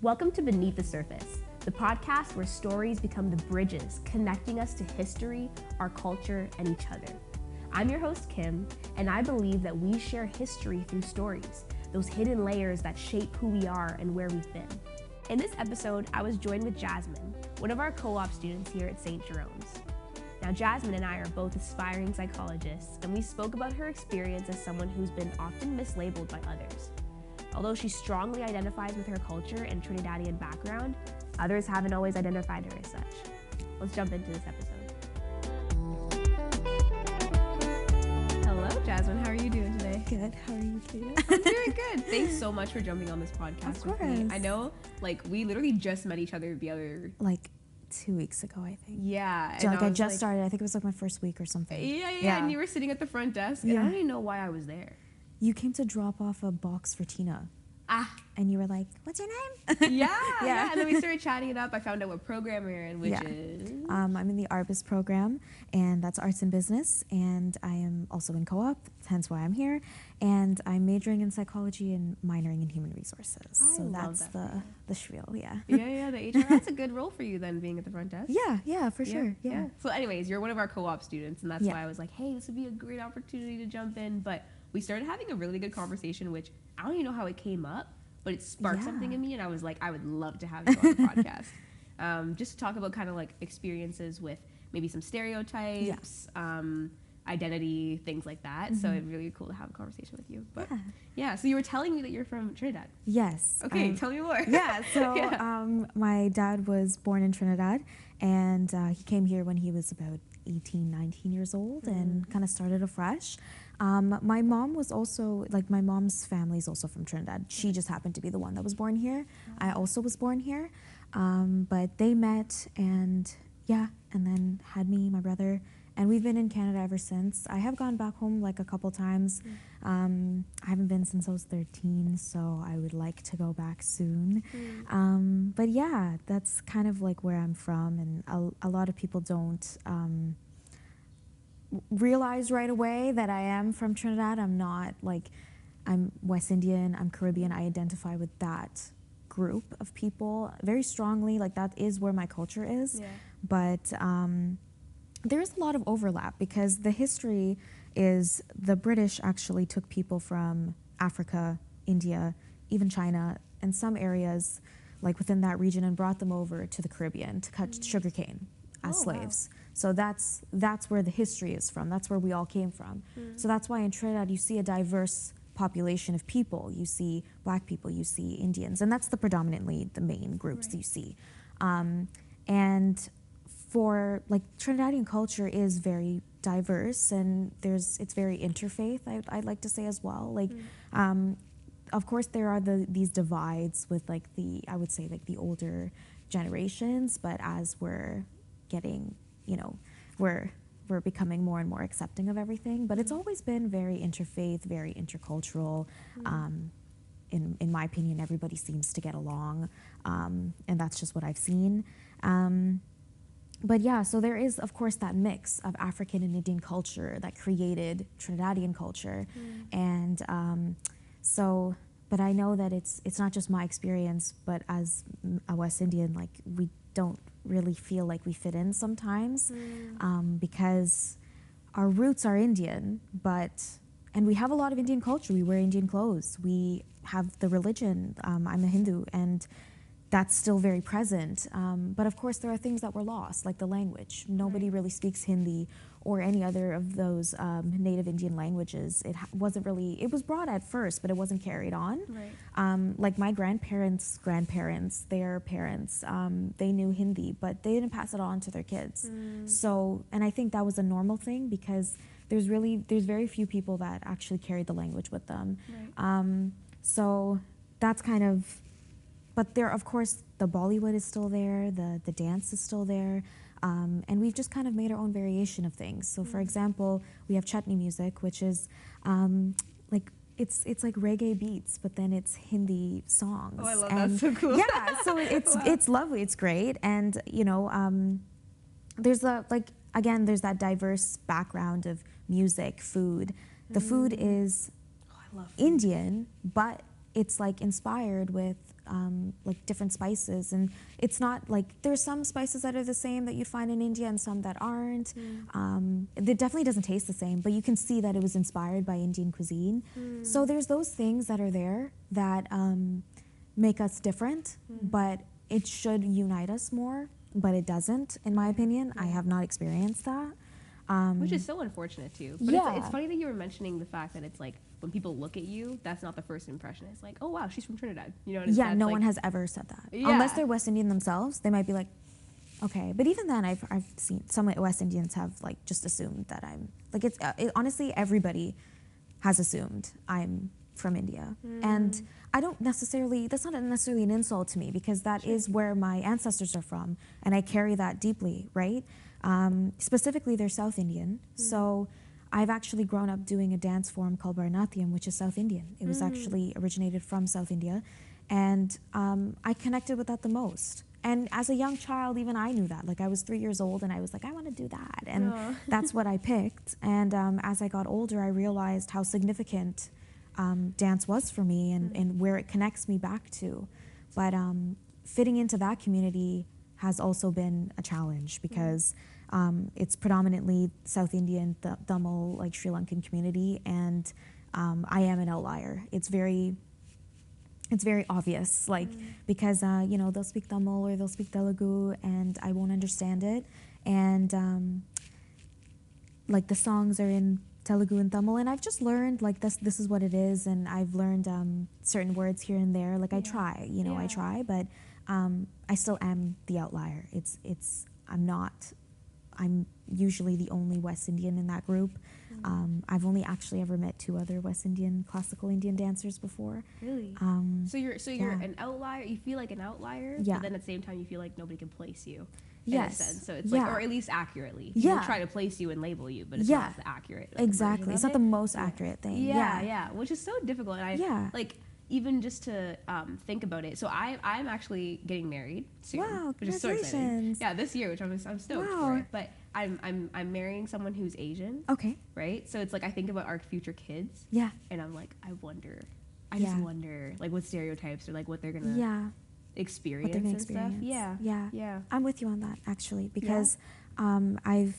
Welcome to Beneath the Surface, the podcast where stories become the bridges connecting us to history, our culture, and each other. I'm your host, Kim, and I believe that we share history through stories, those hidden layers that shape who we are and where we've been. In this episode, I was joined with Jasmine, one of our co-op students here at St. Jerome's. Now, Jasmine and I are both aspiring psychologists, and we spoke about her experience as someone who's been often mislabeled by others. Although she strongly identifies with her culture and Trinidadian background, others haven't always identified her as such. Let's jump into this episode. Hello, Jasmine. How are you doing today? Good. How are you doing? I'm doing good. Thanks so much for jumping on this podcast with me. I know, we literally just met each other the other... 2 weeks ago, I think. Yeah. So, I just started. I think it was my first week or something. Yeah. And you were sitting at the front desk, and I don't even know why I was there. You came to drop off a box for Tina. And you were like, what's your name? Yeah. And then we started chatting it up. I found out what program you're in, which is... I'm in the ARBIS program, and that's arts and business. And I am also in co-op, hence why I'm here. And I'm majoring in psychology and minoring in human resources. So that's the spiel, Yeah, the HR. That's a good role for you then, being at the front desk. Yeah, for sure. Yeah. So anyways, you're one of our co-op students, and that's why I was like, hey, this would be a great opportunity to jump in. But we started having a really good conversation, which I don't even know how it came up, but it sparked something in me, and I was like, I would love to have you on the podcast. Just to talk about kind of like experiences with maybe some stereotypes, identity, things like that. Mm-hmm. So it'd be really cool to have a conversation with you. But so you were telling me that you're from Trinidad. Yes. Okay, tell me more. My dad was born in Trinidad, and he came here when he was about 18, 19 years old, and kind of started afresh. My mom was also, my mom's family is also from Trinidad. She just happened to be the one that was born here. I also was born here. But they met and then had me, my brother, and we've been in Canada ever since. I have gone back home a couple times. I haven't been since I was 13, so I would like to go back soon. But yeah, that's kind of where I'm from, and a lot of people don't realize right away that I am from Trinidad. I'm not I'm West Indian, I'm Caribbean. I identify with that group of people very strongly. That is where my culture is. But there is a lot of overlap, because the history is the British actually took people from Africa, India, even China, and some areas within that region, and brought them over to the Caribbean to cut sugarcane as slaves. Wow. So that's where the history is from. That's where we all came from. So that's why in Trinidad you see a diverse population of people. You see Black people, you see Indians, and that's predominantly the main groups that you see. And for Trinidadian culture is very diverse, and it's very interfaith, I'd like to say as well. Of course there are these divides with I would say the older generations, but as we're getting, we're becoming more and more accepting of everything. But it's always been very interfaith, very intercultural. In my opinion, everybody seems to get along, and that's just what I've seen. But yeah, so there is, of course, that mix of African and Indian culture that created Trinidadian culture. And but I know that it's not just my experience, but as a West Indian, we don't really feel like we fit in sometimes, because our roots are Indian, and we have a lot of Indian culture. We wear Indian clothes. We have the religion. I'm a Hindu, and that's still very present. But of course, there are things that were lost, like the language. Nobody really speaks Hindi or any other of those native Indian languages. It was brought at first, but it wasn't carried on. My grandparents, their parents, they knew Hindi, but they didn't pass it on to their kids. So, and I think that was a normal thing, because there's very few people that actually carried the language with them. So that's kind of, but there, of course, the Bollywood is still there, the dance is still there, and we've just kind of made our own variation of things. So, for example, we have chutney music, which is it's like reggae beats, but then it's Hindi songs. Oh, I love that. So cool. Yeah, so it's lovely, it's great, and there's there's that diverse background of music, food. The food is I love food. Indian, but it's inspired with like different spices, and it's not like there's some spices that are the same that you find in India and some that aren't. It definitely doesn't taste the same, but you can see that it was inspired by Indian cuisine. So there's those things that are there that make us different, but it should unite us more, but it doesn't, in my opinion. I have not experienced that. Which is so unfortunate too. But Yeah. it's funny that you were mentioning the fact that it's like when people look at you, that's not the first impression. It's like, oh wow, she's from Trinidad. You know what I mean? Yeah, no like, one has ever said that. Yeah. Unless they're West Indian themselves, they might be like, okay. But even then, I've seen some West Indians have like just assumed that I'm like honestly, everybody has assumed I'm from India, and I don't necessarily. That's not necessarily an insult to me because that is where my ancestors are from, and I carry that deeply, right? Specifically, they're South Indian, so I've actually grown up doing a dance form called Bharatanatyam, which is South Indian. It was actually originated from South India, and I connected with that the most. And as a young child, even I knew that. Like I was 3 years old, and I was like, I want to do that, and that's what I picked. And as I got older, I realized how significant dance was for me, and where it connects me back to. But fitting into that community has also been a challenge because it's predominantly South Indian, Tamil, like Sri Lankan community, and I am an outlier. It's very obvious, like because they'll speak Tamil or they'll speak Telugu, and I won't understand it, and like the songs are in Telugu and Tamil, and I've just learned like this is what it is, and I've learned certain words here and there. Like I try, I try, but I still am the outlier. I'm usually the only West Indian in that group. I've only actually ever met 2 other West Indian classical Indian dancers before. Really? So you're an outlier. You feel like an outlier, but then at the same time you feel like nobody can place you. In a sense. So it's like, or at least accurately. People try to place you and label you, but it's not the accurate. Like, exactly. It's not the most accurate thing. Yeah. Which is so difficult. And like even just to think about it. So I'm actually getting married soon. Wow, which is so exciting. Yeah, this year, which I'm stoked for it. But I'm marrying someone who's Asian. Okay. Right? So it's like I think about our future kids. Yeah. And I'm like, I just wonder like what stereotypes or like what they're gonna experience and stuff. Yeah. I'm with you on that actually, because I've,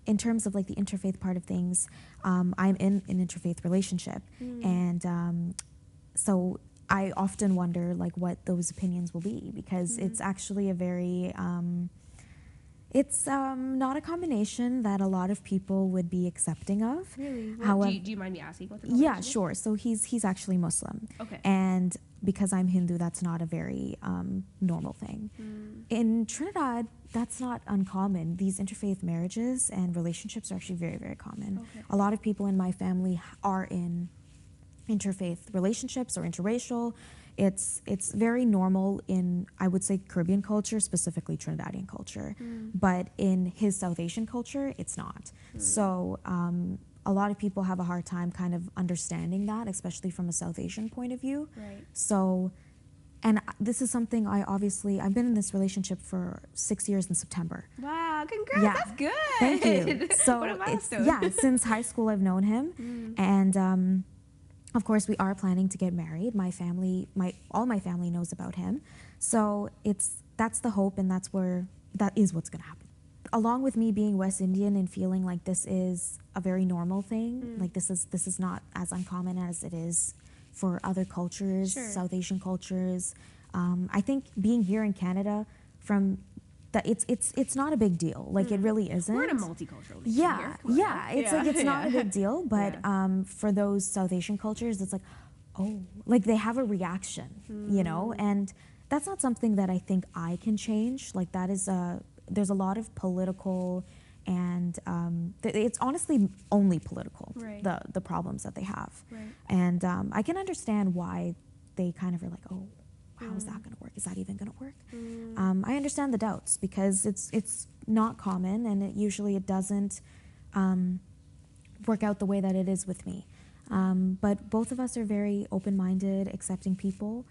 in terms of like the interfaith part of things, I'm in an interfaith relationship, and so I often wonder like what those opinions will be, because it's actually a very it's not a combination that a lot of people would be accepting of. Really? Well, However, do you mind me asking what the yeah, sure. So he's actually Muslim. Okay. And because I'm Hindu, that's not a very normal thing. In Trinidad, that's not uncommon. These interfaith marriages and relationships are actually very, very common. Okay. A lot of people in my family are in interfaith relationships or interracial. It's very normal in, I would say, Caribbean culture, specifically Trinidadian culture. But in his South Asian culture, it's not. So a lot of people have a hard time kind of understanding that, especially from a South Asian point of view. Right. So, and this is something I've been in this relationship for 6 years in September. Wow, congrats, Yeah. that's good. Thank you. So what a milestone. since high school I've known him, and of course we are planning to get married. All my family knows about him, so that's the hope, and that is what's going to happen. Along with me being West Indian and feeling like this is a very normal thing, like this is not as uncommon as it is for other cultures, South Asian cultures. I think being here in Canada, it's not a big deal. Like it really isn't. We're in a multicultural nation Yeah, here. yeah. It's not a big deal, but for those South Asian cultures, it's like, oh, like they have a reaction, and that's not something that I think I can change. Like that is there's a lot of political, and it's honestly only political, Right. the problems that they have. Right. And I can understand why they kind of are like, oh, how is that going to work? Is that even going to work? I understand the doubts, because it's not common, and it doesn't work out the way that it is with me. But both of us are very open-minded, accepting people.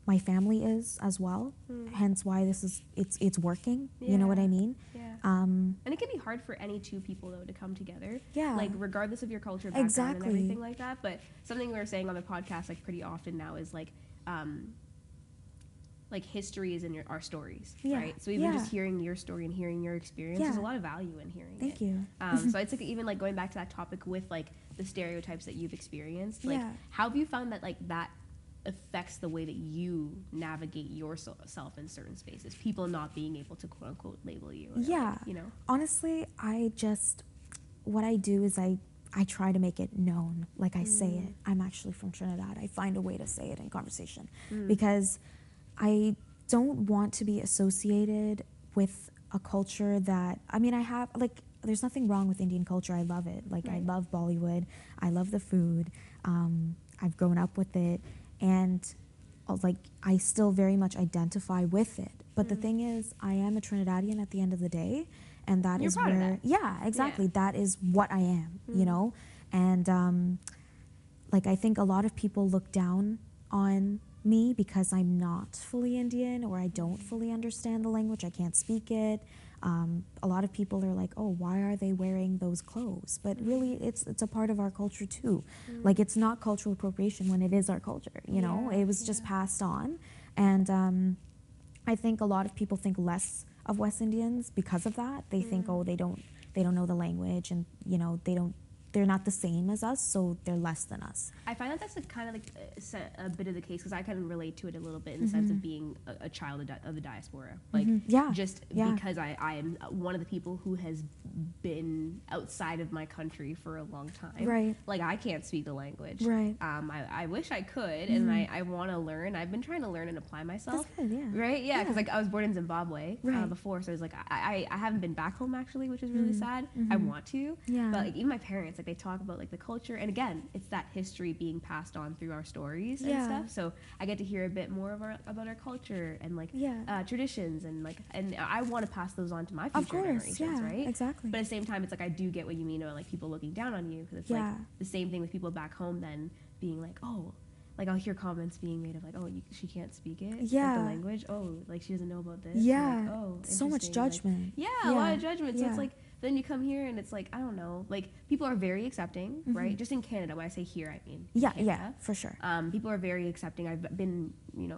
My family is as well, hence why it's working. You know what I mean? Yeah. And it can be hard for any two people though to come together. Yeah. Like regardless of your culture background Exactly. and everything like that. But something we were saying on the podcast like pretty often now is like like history is in our stories, Yeah. right? So even Yeah. just hearing your story and hearing your experience, Yeah. there's a lot of value in hearing Thank it. you. So it's like even like going back to that topic with like the stereotypes that you've experienced, like Yeah. how have you found that like that affects the way that you navigate yourself in certain spaces, people not being able to quote unquote label you, or, Yeah. like, you know? Honestly, what I do is I try to make it known. Like I say it. I'm actually from Trinidad. I find a way to say it in conversation because I don't want to be associated with a culture that, I mean, I have, like, there's nothing wrong with Indian culture. I love it. Like, I Right. love Bollywood. I love the food. I've grown up with it. And, like, I still very much identify with it. But the thing is, I am a Trinidadian at the end of the day. And that You're is proud of where, that. yeah, exactly. Yeah. That is what I am, you know? And, like, I think a lot of people look down on me because I'm not fully Indian or I don't fully understand the language. I can't speak it. A lot of people are like, oh, why are they wearing those clothes? But really, it's a part of our culture too. Like, it's not cultural appropriation when it is our culture, you know? Yeah, It was just passed on. And I think a lot of people think less of West Indians because of that. They think, oh, they don't know the language, and you know, they're not the same as us, so they're less than us. I find that that's kind of like a bit of the case because I kind of relate to it a little bit in the sense of being a child of the diaspora. Like, Yeah. just Yeah. because I am one of the people who has been outside of my country for a long time. Right. Like, I can't speak the language. Right. I wish I could, and I want to learn. I've been trying to learn and apply myself. That's good, yeah. Right? Yeah, because Yeah. like I was born in Zimbabwe Right. before, so I was like, I haven't been back home actually, which is really sad. I want to. Yeah. But like even my parents, like they talk about like the culture, and again, it's that history being passed on through our stories and Yeah. stuff. So I get to hear a bit more about our culture and like Yeah. traditions, and I want to pass those on to my future Of course, generations, yeah, right? exactly. But at the same time, it's like I do get what you mean about like people looking down on you, because it's Yeah. like the same thing with people back home then being like, oh. Like I'll hear comments being made of like, oh, she can't speak it, like Yeah. the language. Oh, like she doesn't know about this. Yeah. Like, oh, So much interesting. Like, judgment. yeah, a lot Yeah. of judgment. So Yeah. it's like then you come here and it's like I don't know. Like people are very accepting, right? Just in Canada. When I say here, I mean in Yeah, Canada. yeah, for sure. People are very accepting. I've been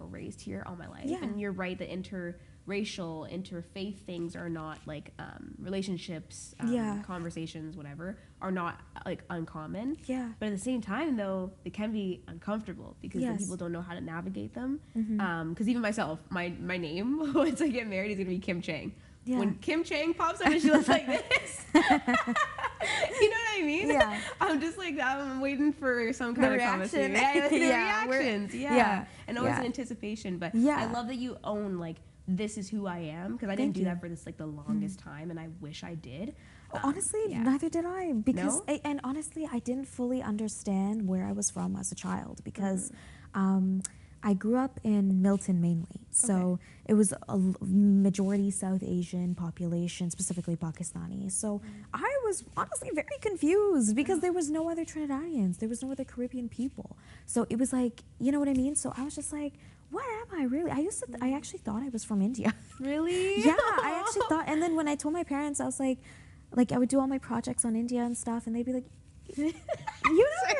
raised here all my life, Yeah. and you're right. The interracial, interfaith things are not like relationships, Yeah. conversations, whatever, are not like uncommon. Yeah. But at the same time, though, they can be uncomfortable because then Yes. people don't know how to navigate them. Because even myself, my name once I get married is gonna be Kim Chang. Yeah. When Kim Chang pops up and she looks like this, you know what I mean? Yeah. I'm just like I'm waiting for some kind of reaction. conversation. Yeah, the Yeah, reactions. Yeah. yeah, And always yeah. in anticipation. But Yeah. I love that you own like this is who I am, because I didn't Thank do you. that for this like the longest time, and I wish I did. Honestly, yeah. neither did I. Because, No? and honestly, I didn't fully understand where I was from as a child because I grew up in Milton mainly. So it was a majority South Asian population, specifically Pakistani. So I was honestly very confused because there was no other Trinidadians. There was no other Caribbean people. So it was like, you know what I mean? So I was just like, what am I really? I actually thought I was from India. Really? Yeah, I actually thought, and then when I told my parents, I was like I would do all my projects on India and stuff, and they'd be like, you know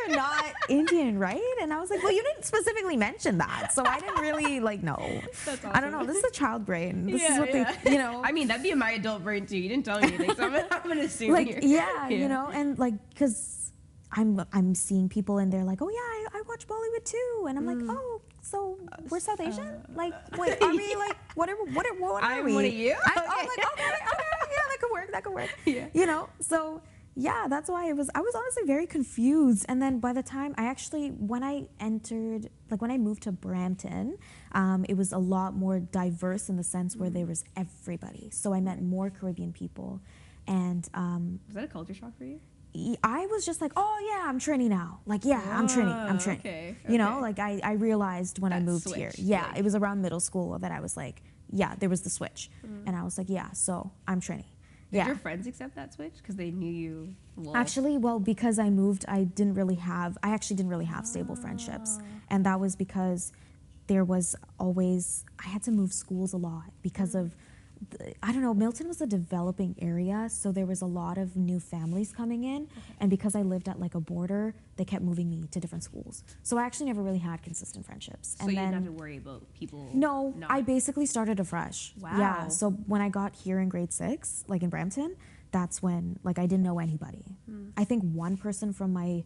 you're not Indian, right? And I was like, well, you didn't specifically mention that, so I didn't really know. That's I don't know. awesome. This is a child brain. This is Yeah, what yeah. they, you know. I mean, that'd be in my adult brain too. You didn't tell me anything, so I'm gonna assume like you're- yeah, you know, and like because I'm seeing people and they're like, oh yeah, I watch Bollywood too, and I'm like, oh, so we're South Asian? Like, wait, are we like what are I'm we? one of you? I'm Okay. like, okay, yeah, that could work. Yeah. You know, so yeah, that's why I was honestly very confused. And then by the time when I moved to Brampton, it was a lot more diverse in the sense where there was everybody. So I met more Caribbean people, and Was that a culture shock for you? I was just like, oh yeah, I'm Trini now. Like, yeah, I'm Trini. Okay, You know, okay. like I realized when I That moved here. switch, Yeah, like- it was around middle school that I was like, yeah, there was the switch. And I was like, yeah, so I'm Trini. Did Yeah. your friends accept that switch because they knew you? Well, Actually, well, because I moved, I actually didn't really have stable friendships. And that was because there was always, I had to move schools a lot because of I don't know, Milton was a developing area, so there was a lot of new families coming in. Okay. And because I lived at like a border, they kept moving me to different schools. So I actually never really had consistent friendships. So you didn't have to worry about people. No, not. I basically started afresh. Wow. Yeah, so when I got here in grade 6, like in Brampton, that's when like I didn't know anybody. I think one person from my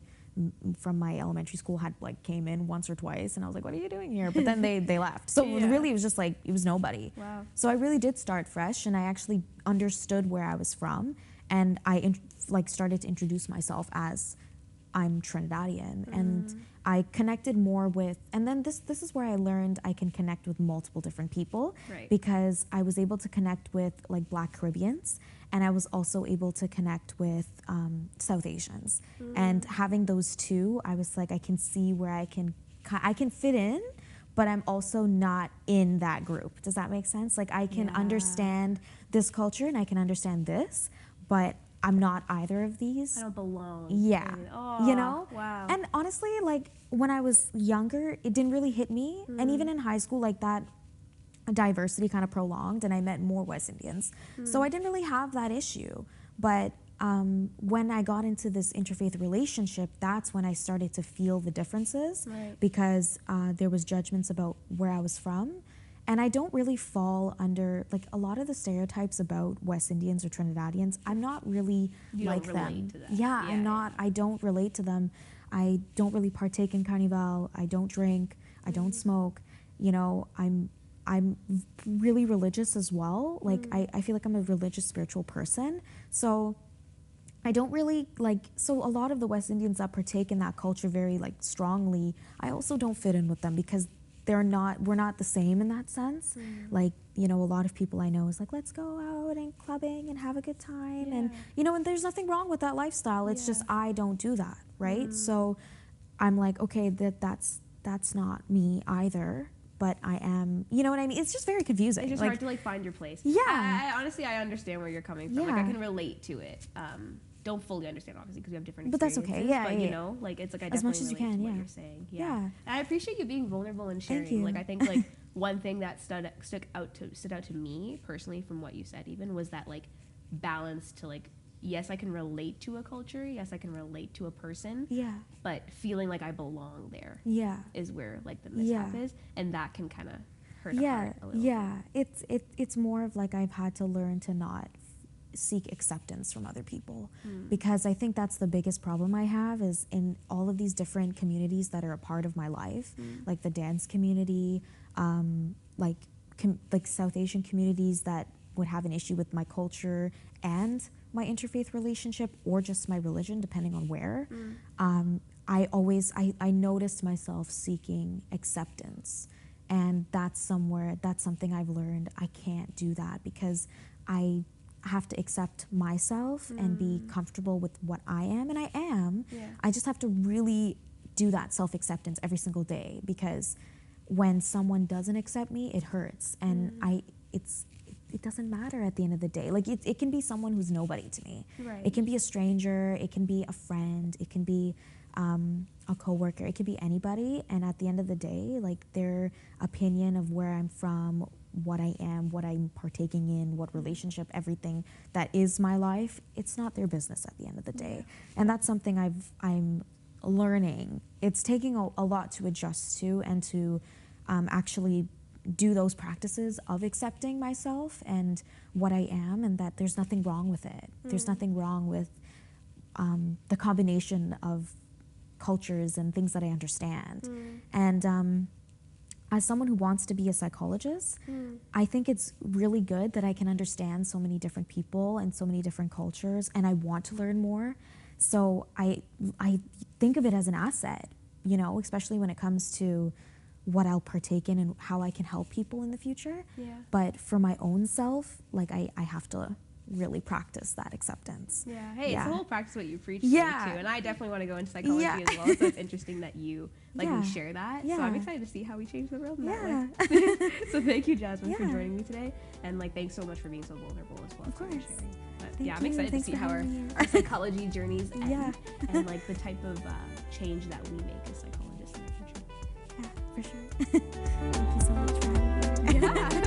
elementary school had like came in once or twice, and I was like, what are you doing here? But then they left. So Yeah. really it was just like, it was nobody. Wow. So I really did start fresh, and I actually understood where I was from, and I started to introduce myself as I'm Trinidadian, and I connected more with, and then this is where I learned I can connect with multiple different people, Right. because I was able to connect with like Black Caribbeans, and I was also able to connect with South Asians, and having those two, I was like, I can see where I can fit in, but I'm also not in that group. Does that make sense? Like I can understand this culture and I can understand this, but I'm not either of these. I don't belong. Yeah. Oh, You know? Wow. And honestly, like when I was younger, it didn't really hit me. And even in high school, like that diversity kind of prolonged, and I met more West Indians. So I didn't really have that issue. But when I got into this interfaith relationship, that's when I started to feel the differences, Right. because there was judgments about where I was from. And I don't really fall under, like, a lot of the stereotypes about West Indians or Trinidadians, I'm not really You like don't them. relate to that. Yeah, Yeah, I'm not, I don't relate to them. I don't really partake in Carnival. I don't drink. I don't smoke. You know, I'm really religious as well. Like, I feel like I'm a religious, spiritual person. So I don't really so a lot of the West Indians that partake in that culture very like strongly, I also don't fit in with them, because we're not the same in that sense. Like, you know, a lot of people I know is like, let's go out and clubbing and have a good time. And, you know, and there's nothing wrong with that lifestyle. It's just, I don't do that. Right. So I'm like, okay, that's not me either, but I am, you know what I mean? It's just very confusing. It's just hard to like find your place. Yeah. I honestly, I understand where you're coming from. Like I Yeah. can relate to it. Don't fully understand, obviously, because we have different But that's experiences. okay. Yeah, But yeah. you know, like it's like I As definitely much as you relate can, to what yeah. you're saying. Yeah. And I appreciate you being vulnerable and sharing. Thank you. Like I think like one thing that stood out to me personally from what you said even was that like balance to like, yes, I can relate to a culture, yes, I can relate to a person, Yeah. but feeling like I belong there Yeah. is where like the mishap is, and that can kind of hurt a Yeah. heart a little. Yeah. It's more of like I've had to learn to not seek acceptance from other people, because I think that's the biggest problem I have is in all of these different communities that are a part of my life, like the dance community, like South Asian communities that would have an issue with my culture and my interfaith relationship, or just my religion, depending on where. I noticed myself seeking acceptance, and that's something I've learned I can't do that, because I have to accept myself and be comfortable with what I am, and I am. Yeah. I just have to really do that self-acceptance every single day, because when someone doesn't accept me, it hurts, and it doesn't matter at the end of the day. Like it can be someone who's nobody to me. Right. It can be a stranger, it can be a friend, it can be a coworker, it could be anybody, and at the end of the day, like their opinion of where I'm from, what I am, what I'm partaking in, what relationship, everything that is my life, it's not their business at the end of the day. And that's something I'm learning. It's taking a lot to adjust to, and to actually do those practices of accepting myself and what I am, and that there's nothing wrong with it. There's nothing wrong with the combination of cultures and things that I understand. And as someone who wants to be a psychologist, I think it's really good that I can understand so many different people and so many different cultures, and I want to learn more. So I think of it as an asset, you know, especially when it comes to what I'll partake in and how I can help people in the future. Yeah. But for my own self, like I have to really practice that acceptance. Yeah. Hey, Yeah. it's a whole practice what you preach Yeah. too. And I definitely want to go into psychology Yeah. as well. So it's interesting that you Yeah. we share that. So Yeah. I'm excited to see how we change the world in Yeah. that way. So thank you, Jasmine, for Yeah. joining me today. And like thanks so much for being so vulnerable as well. Of for course. sharing. But Thank yeah, I'm you. excited Thanks to see for how having me. our psychology journeys end, Yeah. and like the type of change that we make as psychologists in the future. Yeah, for sure. Thank you so much for having me. Yeah.